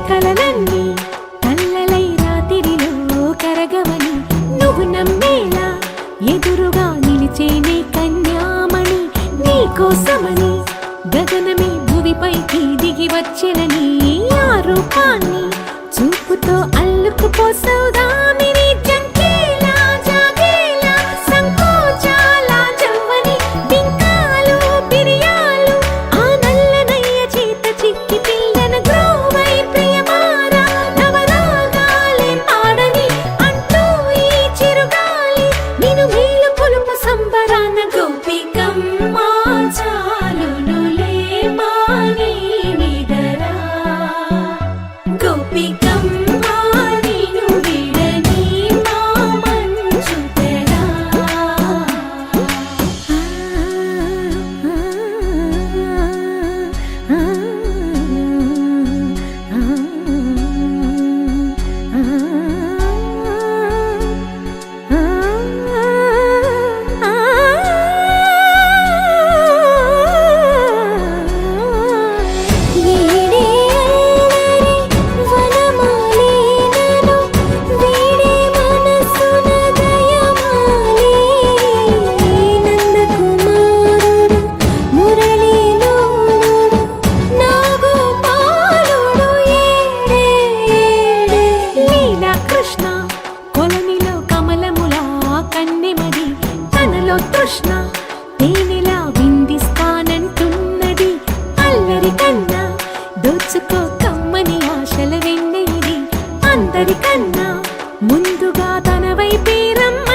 కలలన్నీ కల్లలై రాత్రిలో కరగవని నువ్వు నమ్మేలా ఎదురుగా నిలిచేనే కన్యామణి నీకోసమని గగనమే భూమిపైకి దిగి వచ్చెనని ఆ రూపాన్ని చూపుతో అల్లుకుపోసౌదామిని జంకేలా జాగేలా సంకోచాల జవ్వని బింకాలు బిరియాలు ఆ నల్లనయ్య చేత చిక్కి పిల్లన గ్రోవై ప్రియమారా నవరాగాలే పాడని అంటూ ఈ చిరుగాలి నిన్ను మేలు కొలుపు సంబరాన గోపికమ్మ చాలునులే మాని నిదరా గోపికమ్మ తృష్ణ తేనెలా విందిస్తానంటున్నది అల్లరి కన్నా దోచుకో కమ్మని ఆశల వెన్నెది అందరికన్నా ముందుగా తన వైపే రమ్మ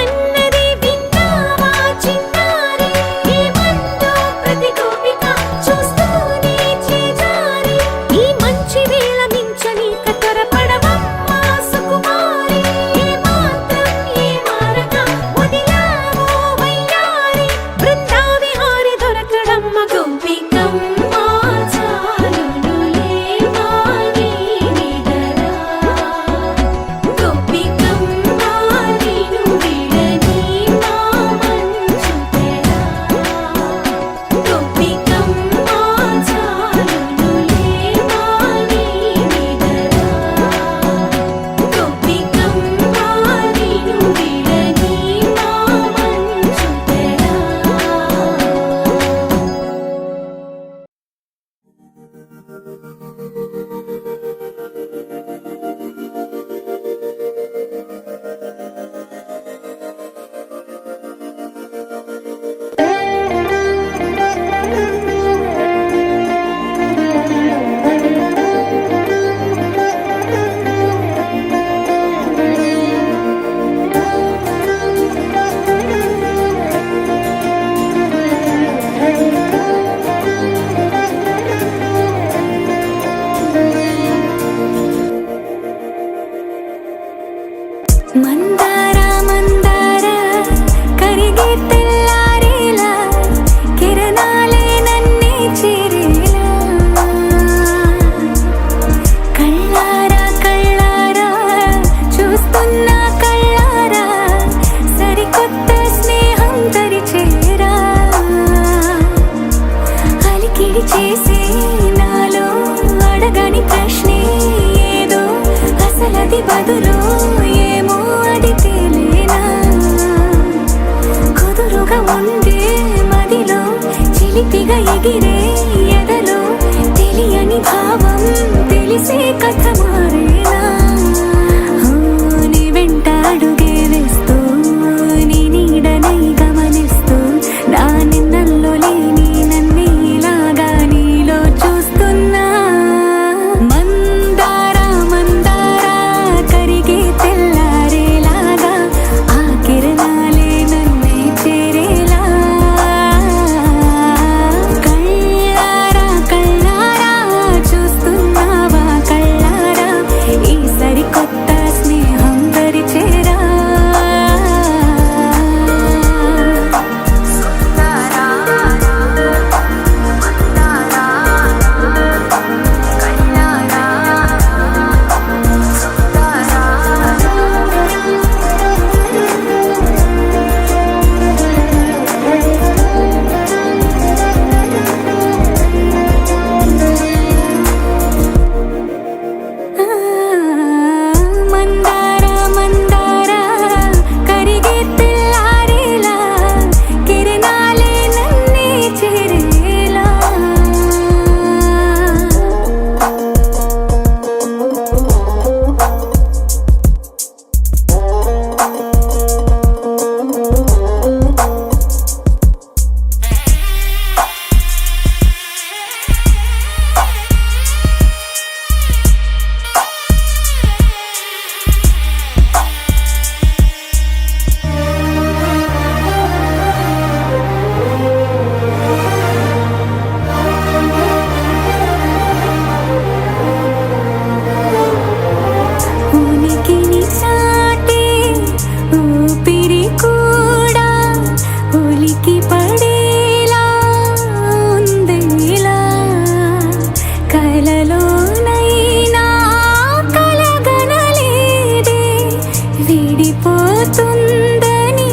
కలిసిపోతుందని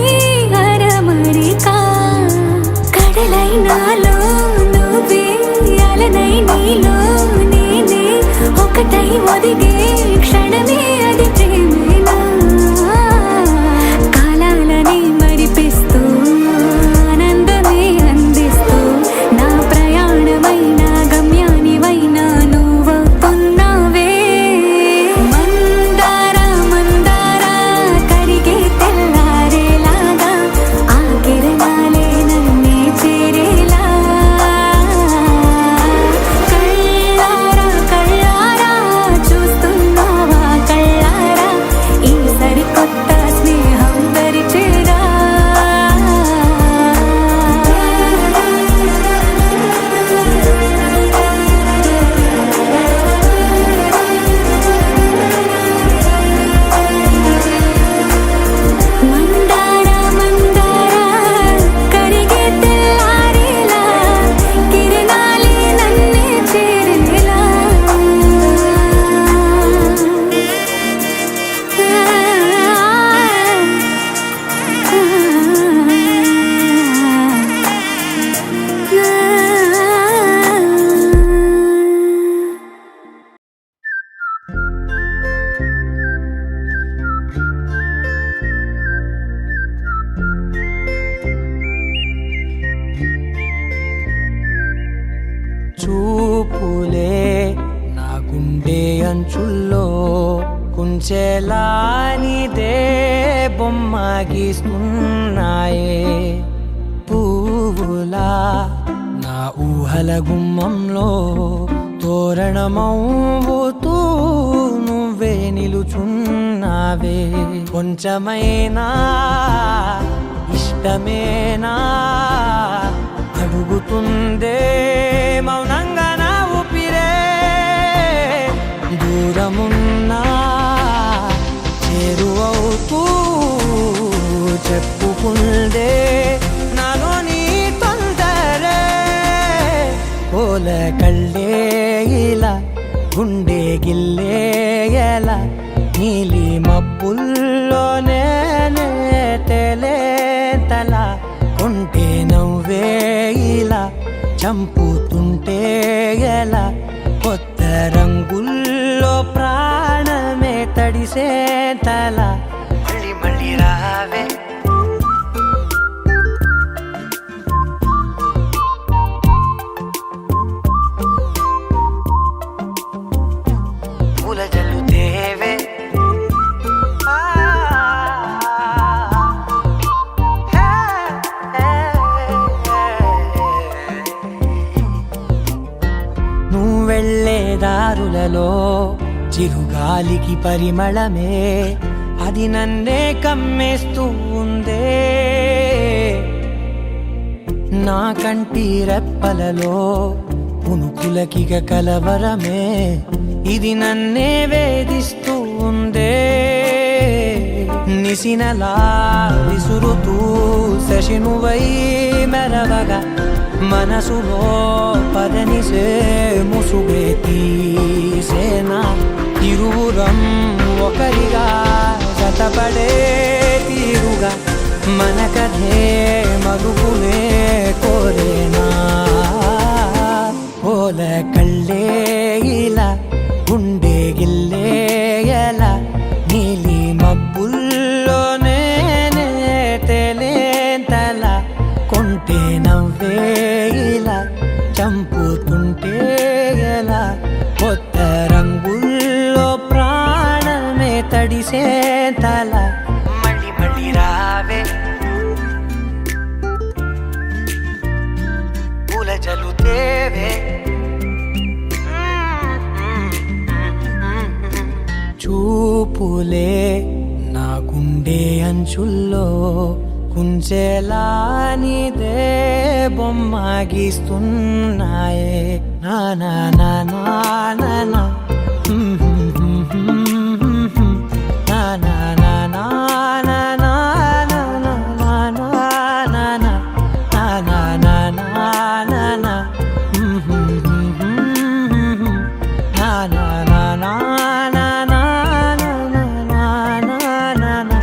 అరమరిక కడలైనాలో నువ్వే అలనై నీలో నేనే ఒకటై ఒదిగే క్షణమే అది ప్రేమేనా కాలాలని మరిపిస్తూ ఆనందమే అందిస్తూ నా ప్రయాణమైన గమ్యానివైనా నువ్వవుతున్నావే మందార మందార కరిగే తెల్లారేలాగా ఆ కిరణాలే నన్నే చేరేలా కళ్ళారా కళ్ళారా చూస్తున్నావా కళ్ళారా ఈ సరికొత్త స్నేహం దరిచేరా మందార మందార కరిగే తెల్లారేలా కిరణాలే నన్నే చేరేలా చూపులే నా గుండె అంచుల్లో కుంచెలానిదే బొమ్మ గీస్తున్నాయే పువ్వులా నా ఊహల గుమ్మంలో తోరణమవుతూ నువ్వే నిలుచున్నావే కొంచెమైనా ఇష్టమేనా అడుగుతుందే మౌనంగా నా ఊపిరే దూరమున్నా చేరువవుతూ చెప్పుకుందే నాలో నీ తొందరే కోల కళ్ళే ఇలా గుండె గిల్లే ఎలా నీలి మబ్బుల్లోనే తేలేతల కొంటే నవ్వే ఇలా చంపుతుంటే ఎలా కొత్త రంగుల్లో ప్రాణమే తడిసే తల మళ్ళీ మళ్ళీ రావే పూల జల్లుతేవే నువ్వెళ్ళే దారులలో చిరుగాలికి పరిమళమే అది నన్నే కమ్మేస్తూ ఉందే నా కంటి రెప్పలలో పునుకులకిగ కలవరమే ఇది నన్నే వేధిస్తూ ఉందే నిసినలా విసురుతూ శశినువై మెరవగా మనసులో పదనిసే ముసుగే తీసేనా ఇరువురం ఒకరిగా జతపడే తీరుగా మన కథే మరుగునే కోరేనా కోల కళ్ళే ఇలా గుండె గిల్లే ఎలా నీలి మబ్బుల్లోనే తేలేంతల కొంటే నవ్వే ఇలా చంపుతుంటే ఎలా కొత్త రంగుల్లో ప్రాణమే తడిసే తల మళ్ళీ మళ్ళీ రావే పూల జల్లుతేవే చూపులే నా గుండె అంచుల్లో కుంచెలానిదే బొమ్మ గీస్తున్నాయే నా నా నా నా నా నా నా నా నా నా నా నా నా నా నా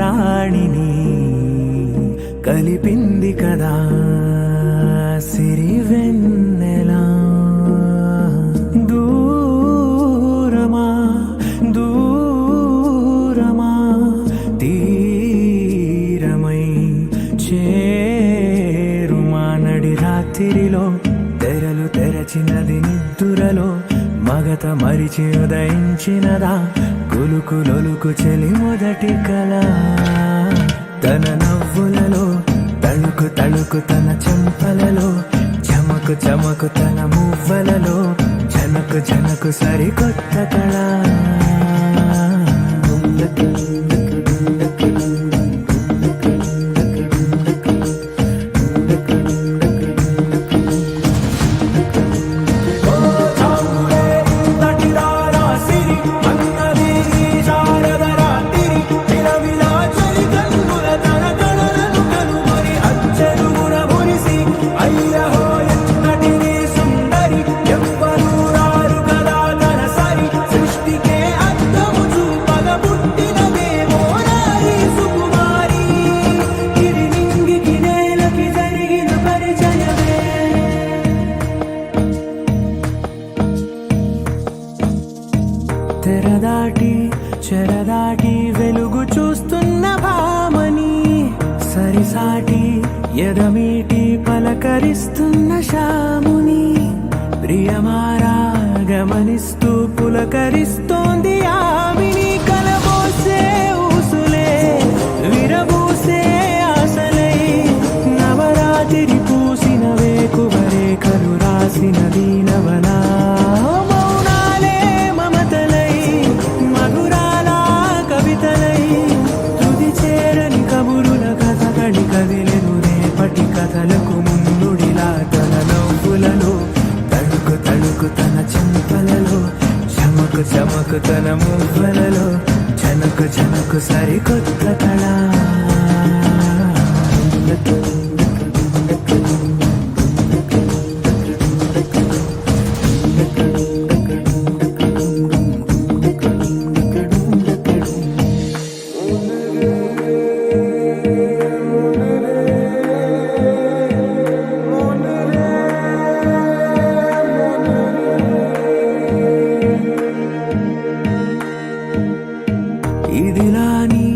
రాణిని కలిపింది కదా సిరివెన్నెలా. దూరమా దూరమా తీరమై చేరుమా నడి రాత్రిలో తెరలు తెరచినది నిద్దురలో మగత మరిచి ఉదయించినదా కులుకులొలుకు చెలి మొదటి కళ. తన నవ్వులలో తళుకు తళుకు తన చెంపలలో చమకు చమకు తన మువ్వలలో జనకు జనకు సరికొత్త కళ. తెరదాటి చెరదాటి వెలుగు చూస్తున్న భామని సరిసాటి ఎదమీటి పలకరిస్తున్న శాముని ప్రియమారా గమనిస్తూ పులకరిస్తోంది ఆవిని. కలబోసే ఊసులే విరబూసే ఆశలై నవరాత్రి పూసిన వేకువరే కలు రాసిన దీనవనా. కథలకు ముందుడిలా తన నవ్వులలో తడుకు తడుకు తన చెంపలలో చమకు చమకు తన మువ్వలలో జనకు జనకు సరికొత్త కళ. ఇదిలాని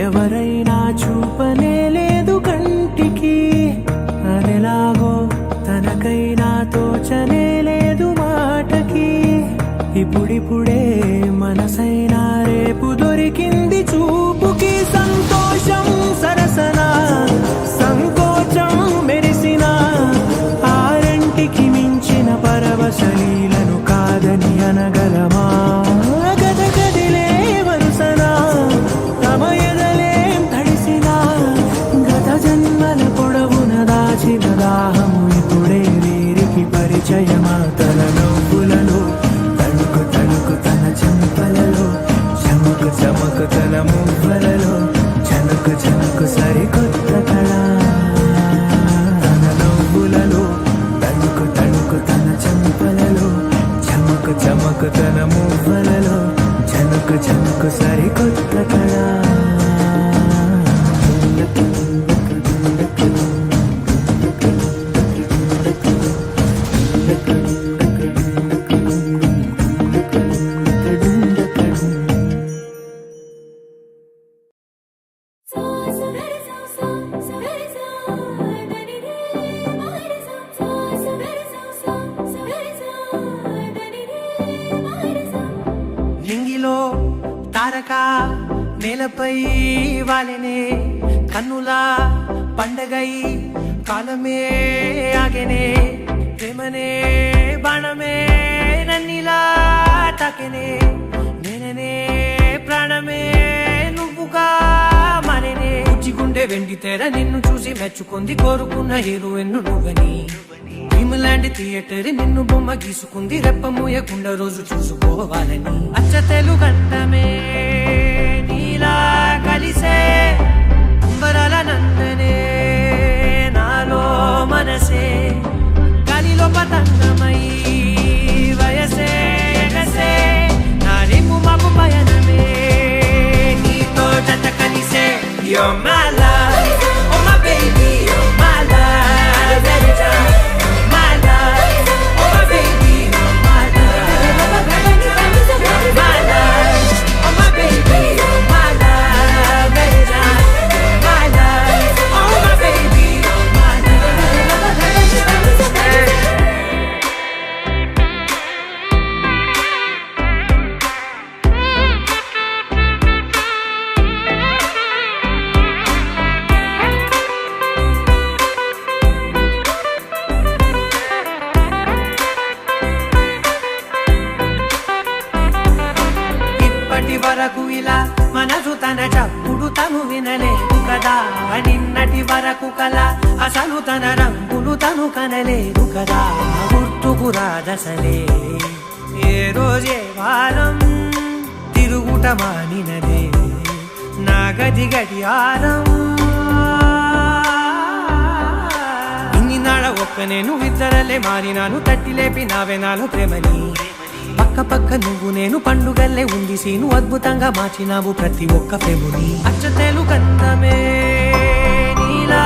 ఎవరైనా చూపనే లేదు కంటికి అదెలాగో తనకైనా తోచనే లేదు మాటకి. ఇప్పుడిప్పుడే మనసైనా రేపు దొరికింది చూపుకి. సంతోషం సరసన సంకోచం మెరిసిన ఆరంటికి మించిన పరవశలీలను కాదని అనగలమా. దాహము ఇప్పుడే వీరికి పరిచయమా. తన నవ్వులలో తణుకు తణుకు తన చెంపలలో చమకు చమకు తన మువ్వలలో జనకు జనకు సరికొత్త కళ. తన నవ్వులలో తణుకు తణుకు తన చెంపలలో చమకు చమకు తన మువ్వలలో జనకు జనకు సరికొత్త కళ. నింగిలో తారక నేలపై వాలినే కన్నులా పండగై కాలమే ఆగెనే. ప్రేమనే బాణమే నన్నిలా తాకెనే. నేననే ప్రాణమే నువ్వుగా మారేనే. ఉజ్జిగుండె వెండి తెర నిన్ను చూసి మెచ్చుకుంది కోరుకున్న హీరోయిన్ను నువ్వని. భీమలాంటి థియేటర్ నిన్ను బొమ్మ గీసుకుంది రెప్ప మూయకుండా రోజు చూసుకోవాలని. అచ్చ తెలుగంటమే నీలా కలిసే అంబరాల నందనే నాలో మనసే గాలిలో పతంగమై వయసే ఎగసే నా రేపు మాకు పయనమే నీతో జత కలిసే. You're my love, oh my baby, you're my love. Every time, you're my love, oh my baby, you're my love. You're my love, oh my baby, you're my love. Every time, you're my love, oh my baby, you're my love. Hey. ఇప్పటి వరకు ఇలా మనసు తన చప్పుడు తను వినలేదు కదా, నిన్నటి వరకు కల అసలు తన రంగులు తను కనలేదు కదా. గుర్తుకు రాదసలే ఏ రోజే వారం తిరుగుట మానినదే నా గది గడియారం. ఇన్ని నాడ ఒక్క నేను ఇద్దరలే మారినాను, తట్టి లేపి నావే నాలో ప్రేమని. పక్క పక్క నువ్వు నేను పండుగల్లే ఉంది సీను, అద్భుతంగా మార్చినావు ప్రతి ఒక్క ప్రేముని. అచ్చతేలు గంధమే నీలా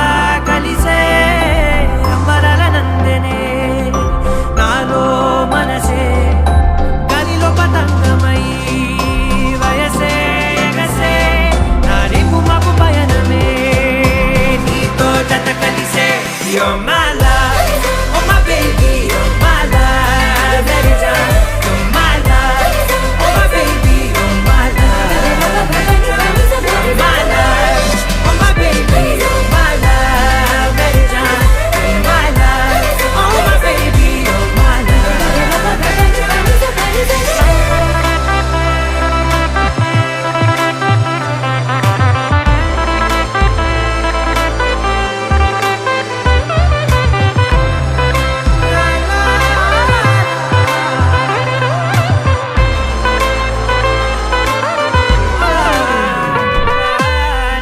కలిసే అంబరాల నందనే నాలో మనసే గాలిలో పతంగమై వయసే ఎగసే నా రేపు మాపు పయనమే నీతో జత కలిసే. You're my love, oh my baby, you're my love. Every time, you're my love, oh my baby, you're my love. You're my love, oh my baby, you're my love. Every time, you're my love, oh my baby, you're my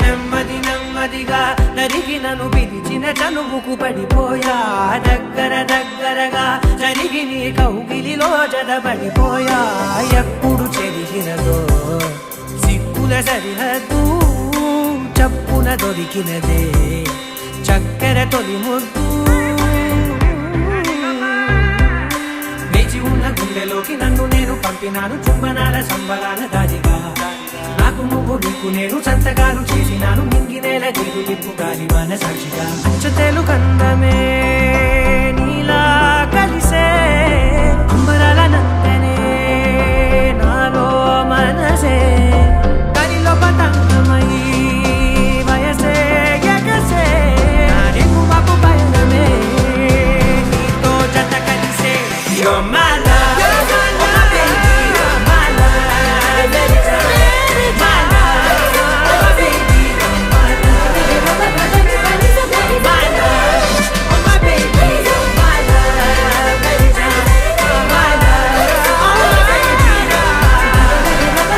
నెమ్మది నెమ్మదిగా నరిగినను పిలిచిన చనువుకు పడిపోయా, దగ్గర దగ్గరగా జరిగి నీ కౌగిలిలో జడబడిపోయా. ఎప్పుడు చెరిగినదో సిక్కుల సరిహద్దు చప్పున దొరికినదే చక్కెర తొలి ముద్దు. వేచి ఉన్న గుండెలోకి నన్ను నేను పంపినాను, చుంబనాల సంబరాల దారిగా. నాకు నువ్వు నీకు నేను సంతకాలు చేసినాను, మింగినేల నీరు లిప్పు గాలి మన సాక్షిగా. అచ్చతేలు కందమే నీలా కలిసే అంబరాల నందనే నాలో మనసే గాలిలో పతంగమై వయసే ఎగసే నా రేపు మాపు పయనమే నీతో జత కలిసే. You're my love, oh my baby, you're my love. Every time, you're my love, oh my baby, you're my love. My love, oh my baby, you're my love. Every time, you're my love, oh my baby, you're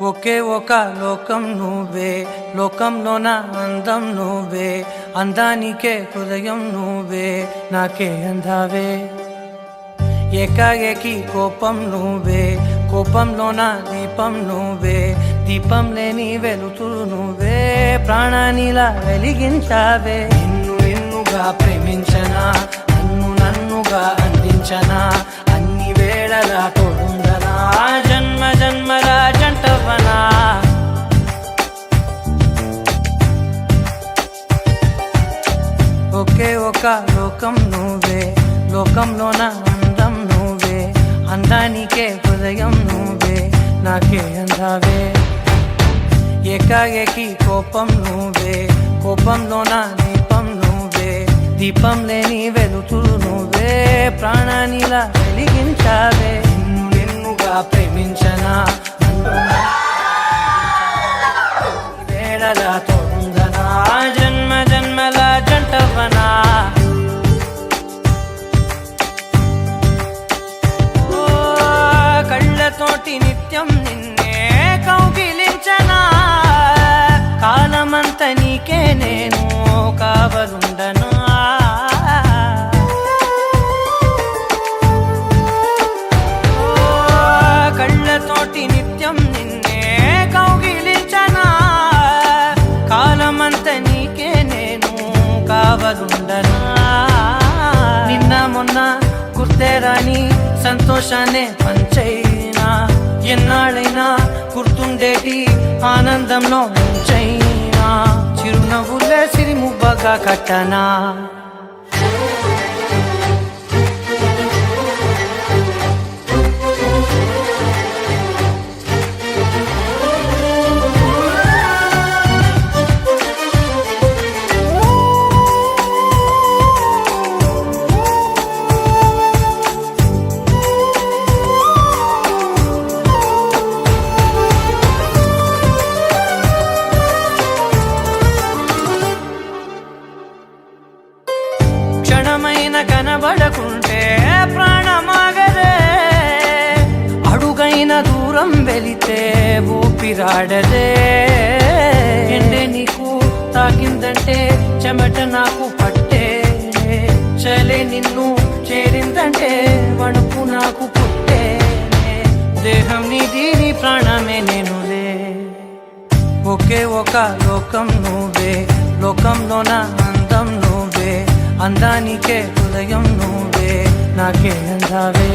ఒకే ఒక లోకం నువ్వే, లోకంలో నా అందం నువ్వే, అందానికే హృదయం నువ్వే, నాకే అందావే. ఏకాఏకి కోపం నువ్వే, కోపంలో నా దీపం నువ్వే, దీపం లేని వెలుతురు నువ్వే, ప్రాణానిలా వెలిగించావే. నిన్ను నిన్నుగా ప్రేమించనా, నన్ను నన్నుగా అందించనా, అన్ని వేళలా తోడుందనా, జన్మ జన్మల జంటవనా. ఒకే ఒక లోకం నువ్వే, లోకంలో నా అందం నువ్వే, అందానికే హృదయం నువ్వే, నాకే అందావే. ఏకాఏకి కోపం నువ్వే, కోపంలో నా దీపం నువ్వే, దీపం లేని వెలుతురు నువ్వే, ప్రాణానిలా వెలిగించావే. నిన్ను నిన్నుగా ప్రేమించనా, వేళలా తోడుందనా, జన్మ జన్మల జంటవనా. కళ్ళతోటి నిత్యం నిన్నే కౌగిలించనా కాలమంత నీకే నేను కావలుండనా కళ్ళతోటి నిత్యం నిన్నే కౌగిలించనా కాలమంత నీకే నేను కావలుండనా నిన్న మొన్న గుర్తేరాని సంతోషాన్ని పంచైనా ఎన్నాళ్ళైనా గుర్తుండేటి ఆనందంలో ముంచైనా చిరునవ్వులే సిరిముబ్బగా కట్టనా క్షణమైన కనబడకుంటే ప్రాణమాగదే అడుగైన దూరం వెళితే ఊపిరాడదే ఎండే నీకు తాకిందంటే చెమట నాకు పట్టే చలే నిన్ను చేరిందంటే వణుకు నాకు పుట్టే దేహం నీది నీ ప్రాణమే నేనులే ఒకే ఒక లోకం నువ్వే లోకంలోన అందం నువ్వే అందానికే హృదయం నువ్వే నాకే అందావే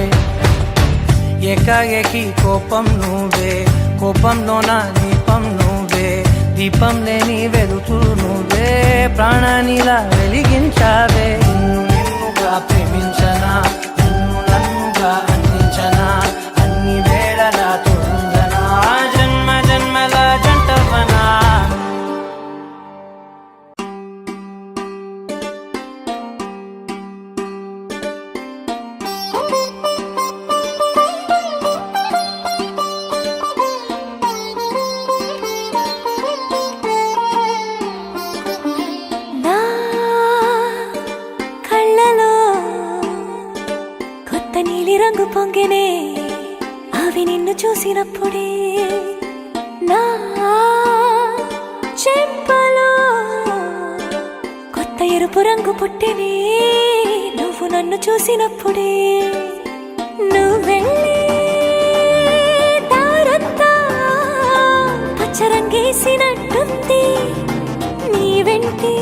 ఏకాఏకి కోపం నువ్వే కోపంలోన దీపం నువ్వే దీపం లేని వెలుతురు నువ్వే ప్రాణానిలా వెలిగించావే నిన్ను నిన్నుగా ప్రేమించనా నిన్ను నన్నుగా అందించనా అన్ని వేళలా తోడుందనా జన్మ జన్మల జంటవనా నా కళ్ళలో కొత్త నీలి రంగు పొంగినే అవి నిన్ను చూసినప్పుడే నా చెంపలో కొత్త ఎరుపు రంగు పుట్టినే నువ్వు నన్ను చూసినప్పుడే నువ్వు వెళ్ళే దారంతా పచ్చరంగేసినట్టుంది నీ వెంటే